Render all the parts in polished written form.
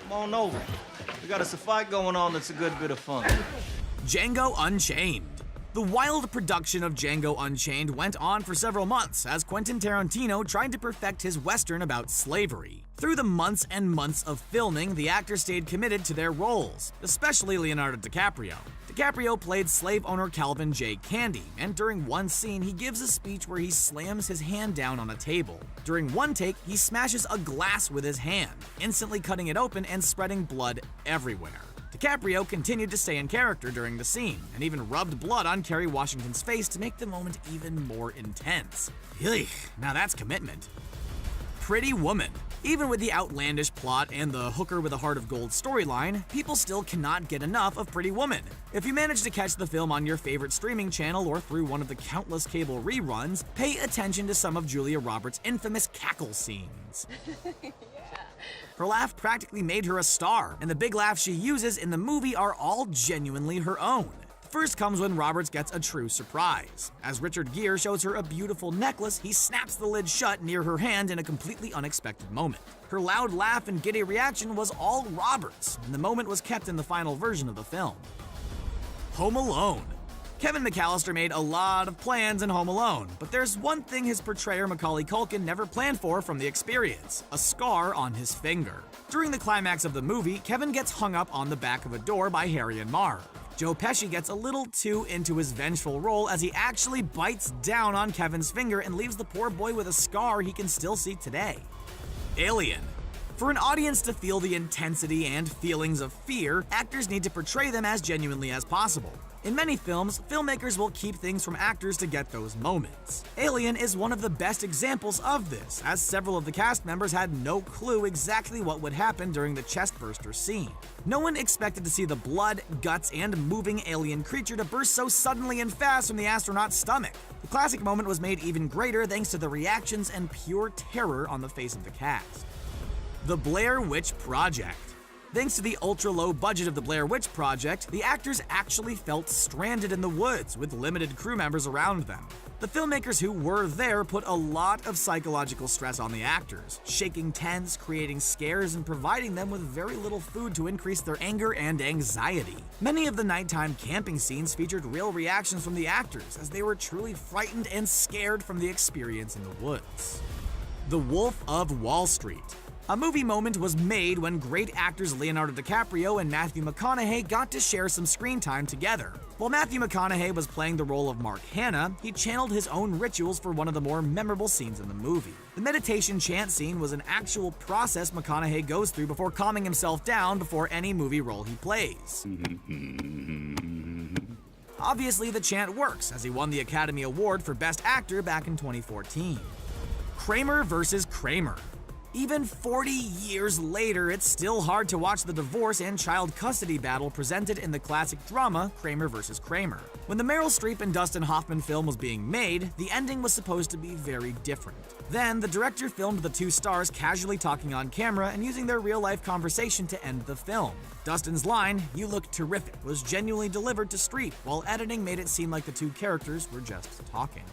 Come on over. We got us a fight going on that's a good bit of fun. Django Unchained. The wild production of Django Unchained went on for several months as Quentin Tarantino tried to perfect his Western about slavery. Through the months and months of filming, the actors stayed committed to their roles, especially Leonardo DiCaprio. DiCaprio played slave owner Calvin J. Candy, and during one scene, he gives a speech where he slams his hand down on a table. During one take, he smashes a glass with his hand, instantly cutting it open and spreading blood everywhere. DiCaprio continued to stay in character during the scene, and even rubbed blood on Kerry Washington's face to make the moment even more intense. Eugh, now that's commitment. Pretty Woman. Even with the outlandish plot and the hooker with a heart of gold storyline, people still cannot get enough of Pretty Woman. If you manage to catch the film on your favorite streaming channel or through one of the countless cable reruns, pay attention to some of Julia Roberts' infamous cackle scenes. Her laugh practically made her a star, and the big laughs she uses in the movie are all genuinely her own. First comes when Roberts gets a true surprise. As Richard Gere shows her a beautiful necklace, he snaps the lid shut near her hand in a completely unexpected moment. Her loud laugh and giddy reaction was all Roberts, and the moment was kept in the final version of the film. Home Alone. Kevin McAllister made a lot of plans in Home Alone, but there's one thing his portrayer Macaulay Culkin never planned for from the experience: a scar on his finger. During the climax of the movie, Kevin gets hung up on the back of a door by Harry and Marv. Joe Pesci gets a little too into his vengeful role as he actually bites down on Kevin's finger and leaves the poor boy with a scar he can still see today. Alien. For an audience to feel the intensity and feelings of fear, actors need to portray them as genuinely as possible. In many films, filmmakers will keep things from actors to get those moments. Alien is one of the best examples of this, as several of the cast members had no clue exactly what would happen during the chestburster scene. No one expected to see the blood, guts, and moving alien creature to burst so suddenly and fast from the astronaut's stomach. The classic moment was made even greater thanks to the reactions and pure terror on the face of the cast. The Blair Witch Project. Thanks to the ultra-low budget of the Blair Witch Project, the actors actually felt stranded in the woods with limited crew members around them. The filmmakers who were there put a lot of psychological stress on the actors, shaking tents, creating scares, and providing them with very little food to increase their anger and anxiety. Many of the nighttime camping scenes featured real reactions from the actors, as they were truly frightened and scared from the experience in the woods. The Wolf of Wall Street. A movie moment was made when great actors Leonardo DiCaprio and Matthew McConaughey got to share some screen time together. While Matthew McConaughey was playing the role of Mark Hanna, he channeled his own rituals for one of the more memorable scenes in the movie. The meditation chant scene was an actual process McConaughey goes through before calming himself down before any movie role he plays. Obviously, the chant works, as he won the Academy Award for Best Actor back in 2014. Kramer vs. Kramer. Even 40 years later, it's still hard to watch the divorce and child custody battle presented in the classic drama Kramer vs. Kramer. When the Meryl Streep and Dustin Hoffman film was being made, the ending was supposed to be very different. Then, the director filmed the two stars casually talking on camera and using their real-life conversation to end the film. Dustin's line, "You look terrific," was genuinely delivered to Streep, while editing made it seem like the two characters were just talking.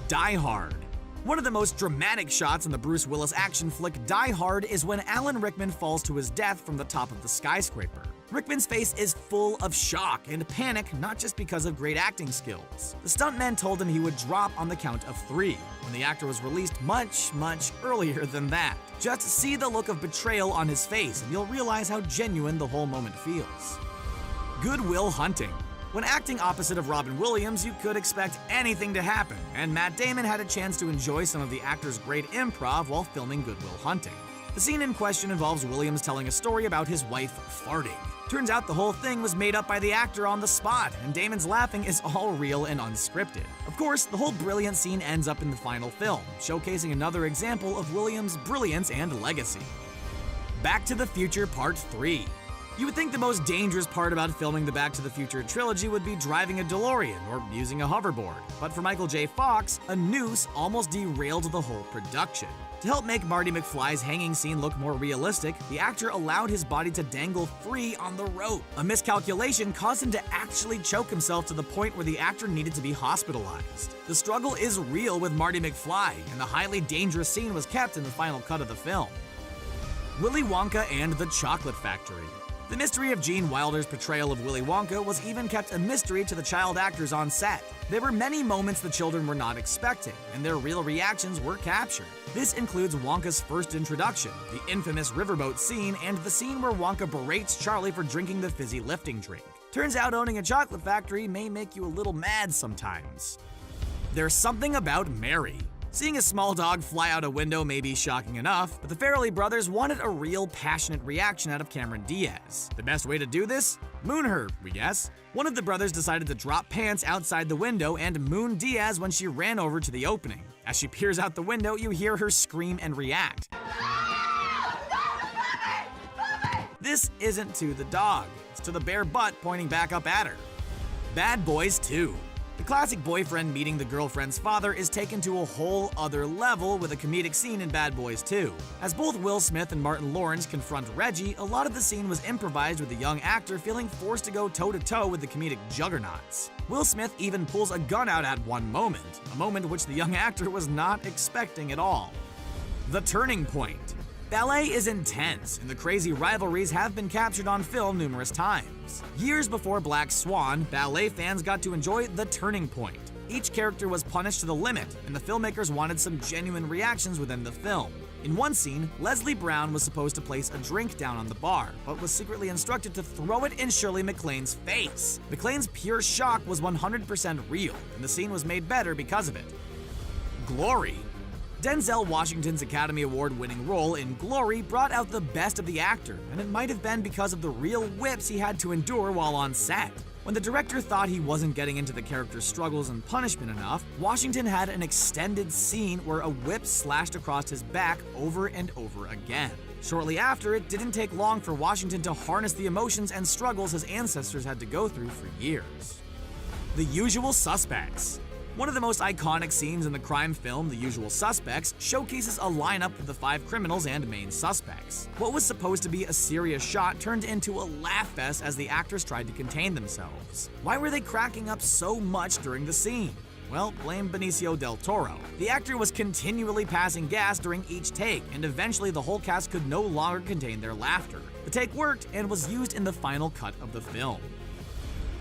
Die Hard. One of the most dramatic shots in the Bruce Willis action flick Die Hard is when Alan Rickman falls to his death from the top of the skyscraper. Rickman's face is full of shock and panic, not just because of great acting skills. The stuntman told him he would drop on the count of 3, when the actor was released much earlier than that. Just see the look of betrayal on his face and you'll realize how genuine the whole moment feels. Good Will Hunting. When acting opposite of Robin Williams, you could expect anything to happen, and Matt Damon had a chance to enjoy some of the actor's great improv while filming Good Will Hunting. The scene in question involves Williams telling a story about his wife farting. Turns out the whole thing was made up by the actor on the spot, and Damon's laughing is all real and unscripted. Of course, the whole brilliant scene ends up in the final film, showcasing another example of Williams' brilliance and legacy. Back to the Future Part 3. You would think the most dangerous part about filming the Back to the Future trilogy would be driving a DeLorean or using a hoverboard, but for Michael J. Fox, a noose almost derailed the whole production. To help make Marty McFly's hanging scene look more realistic, the actor allowed his body to dangle free on the rope. A miscalculation caused him to actually choke himself to the point where the actor needed to be hospitalized. The struggle is real with Marty McFly, and the highly dangerous scene was kept in the final cut of the film. Willy Wonka and the Chocolate Factory. The mystery of Gene Wilder's portrayal of Willy Wonka was even kept a mystery to the child actors on set. There were many moments the children were not expecting, and their real reactions were captured. This includes Wonka's first introduction, the infamous riverboat scene, and the scene where Wonka berates Charlie for drinking the fizzy lifting drink. Turns out owning a chocolate factory may make you a little mad sometimes. There's something about Mary. Seeing a small dog fly out a window may be shocking enough, but the Farrelly brothers wanted a real passionate reaction out of Cameron Diaz. The best way to do this? Moon her, we guess. One of the brothers decided to drop pants outside the window and moon Diaz when she ran over to the opening. As she peers out the window, you hear her scream and react. This isn't to the dog, it's to the bare butt pointing back up at her. Bad Boys 2. The classic boyfriend meeting the girlfriend's father is taken to a whole other level with a comedic scene in Bad Boys 2. As both Will Smith and Martin Lawrence confront Reggie, a lot of the scene was improvised with the young actor feeling forced to go toe-to-toe with the comedic juggernauts. Will Smith even pulls a gun out at one moment, a moment which the young actor was not expecting at all. The Turning Point. Ballet is intense, and the crazy rivalries have been captured on film numerous times. Years before Black Swan, ballet fans got to enjoy The Turning Point. Each character was punished to the limit, and the filmmakers wanted some genuine reactions within the film. In one scene, Leslie Brown was supposed to place a drink down on the bar, but was secretly instructed to throw it in Shirley MacLaine's face. MacLaine's pure shock was 100% real, and the scene was made better because of it. Glory. Denzel Washington's Academy Award-winning role in Glory brought out the best of the actor, and it might have been because of the real whips he had to endure while on set. When the director thought he wasn't getting into the character's struggles and punishment enough, Washington had an extended scene where a whip slashed across his back over and over again. Shortly after, it didn't take long for Washington to harness the emotions and struggles his ancestors had to go through for years. The Usual Suspects. One of the most iconic scenes in the crime film, The Usual Suspects, showcases a lineup of the 5 criminals and main suspects. What was supposed to be a serious shot turned into a laugh fest as the actors tried to contain themselves. Why were they cracking up so much during the scene? Well, blame Benicio del Toro. The actor was continually passing gas during each take, and eventually the whole cast could no longer contain their laughter. The take worked and was used in the final cut of the film.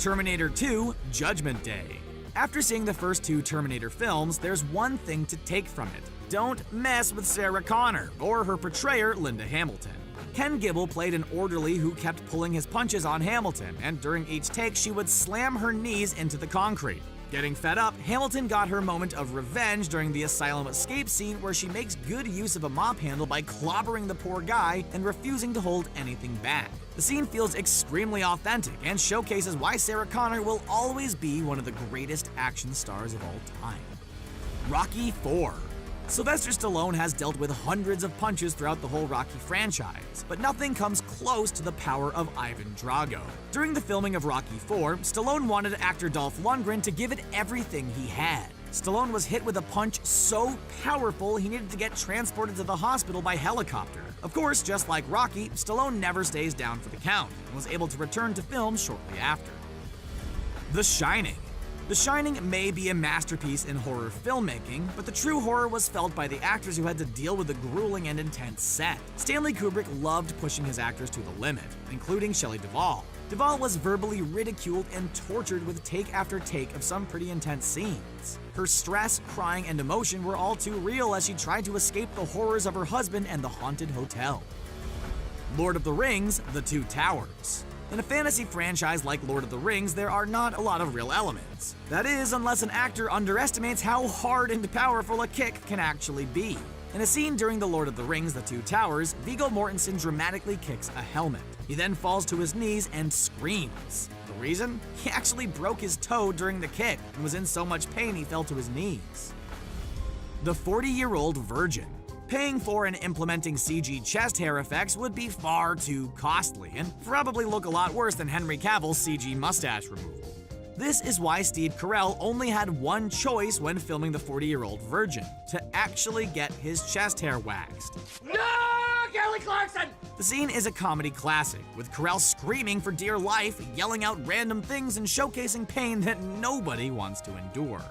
Terminator 2: Judgment Day. After seeing the first 2 Terminator films, there's one thing to take from it. Don't mess with Sarah Connor, or her portrayer, Linda Hamilton. Ken Gibble played an orderly who kept pulling his punches on Hamilton, and during each take she would slam her knees into the concrete. Getting fed up, Hamilton got her moment of revenge during the asylum escape scene where she makes good use of a mop handle by clobbering the poor guy and refusing to hold anything back. The scene feels extremely authentic and showcases why Sarah Connor will always be one of the greatest action stars of all time. Rocky IV. Sylvester Stallone has dealt with hundreds of punches throughout the whole Rocky franchise, but nothing comes close to the power of Ivan Drago. During the filming of Rocky IV, Stallone wanted actor Dolph Lundgren to give it everything he had. Stallone was hit with a punch so powerful he needed to get transported to the hospital by helicopter. Of course, just like Rocky, Stallone never stays down for the count and was able to return to film shortly after. The Shining. The Shining may be a masterpiece in horror filmmaking, but the true horror was felt by the actors who had to deal with the grueling and intense set. Stanley Kubrick loved pushing his actors to the limit, including Shelley Duvall. Duvall was verbally ridiculed and tortured with take after take of some pretty intense scenes. Her stress, crying, and emotion were all too real as she tried to escape the horrors of her husband and the haunted hotel. Lord of the Rings: The Two Towers. In a fantasy franchise like Lord of the Rings, there are not a lot of real elements. That is, unless an actor underestimates how hard and powerful a kick can actually be. In a scene during The Lord of the Rings: The Two Towers, Viggo Mortensen dramatically kicks a helmet. He then falls to his knees and screams. The reason? He actually broke his toe during the kick and was in so much pain he fell to his knees. The 40-Year-Old Virgin. Paying for and implementing CG chest hair effects would be far too costly and probably look a lot worse than Henry Cavill's CG mustache removal. This is why Steve Carell only had one choice when filming The 40-Year-Old Virgin: to actually get his chest hair waxed. No, Kelly Clarkson! The scene is a comedy classic, with Carell screaming for dear life, yelling out random things, and showcasing pain that nobody wants to endure.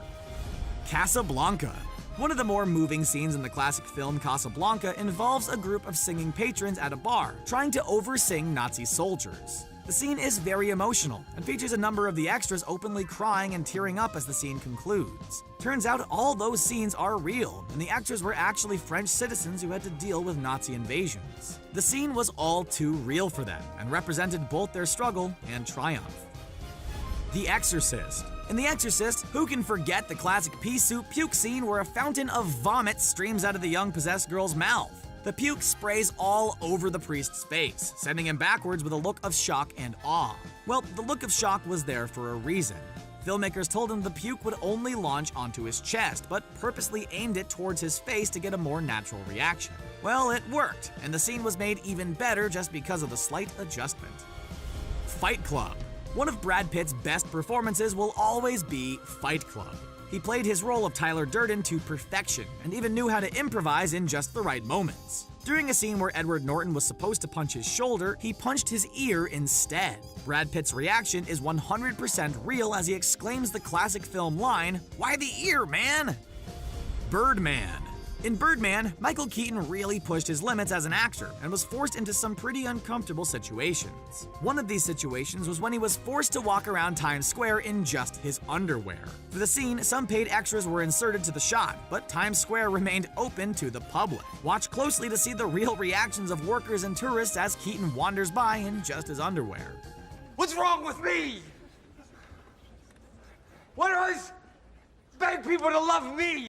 Casablanca. One of the more moving scenes in the classic film Casablanca involves a group of singing patrons at a bar trying to over-sing Nazi soldiers. The scene is very emotional and features a number of the extras openly crying and tearing up as the scene concludes. Turns out all those scenes are real, and the extras were actually French citizens who had to deal with Nazi invasions. The scene was all too real for them and represented both their struggle and triumph. The Exorcist. In The Exorcist, who can forget the classic pea soup puke scene where a fountain of vomit streams out of the young possessed girl's mouth? The puke sprays all over the priest's face, sending him backwards with a look of shock and awe. Well, the look of shock was there for a reason. Filmmakers told him the puke would only launch onto his chest, but purposely aimed it towards his face to get a more natural reaction. Well, it worked, and the scene was made even better just because of the slight adjustment. Fight Club. One of Brad Pitt's best performances will always be Fight Club. He played his role of Tyler Durden to perfection, and even knew how to improvise in just the right moments. During a scene where Edward Norton was supposed to punch his shoulder, he punched his ear instead. Brad Pitt's reaction is 100% real as he exclaims the classic film line, "Why the ear, man?" Birdman. In Birdman, Michael Keaton really pushed his limits as an actor and was forced into some pretty uncomfortable situations. One of these situations was when he was forced to walk around Times Square in just his underwear. For the scene, some paid extras were inserted to the shot, but Times Square remained open to the public. Watch closely to see the real reactions of workers and tourists as Keaton wanders by in just his underwear. What's wrong with me? Why do I beg people to love me?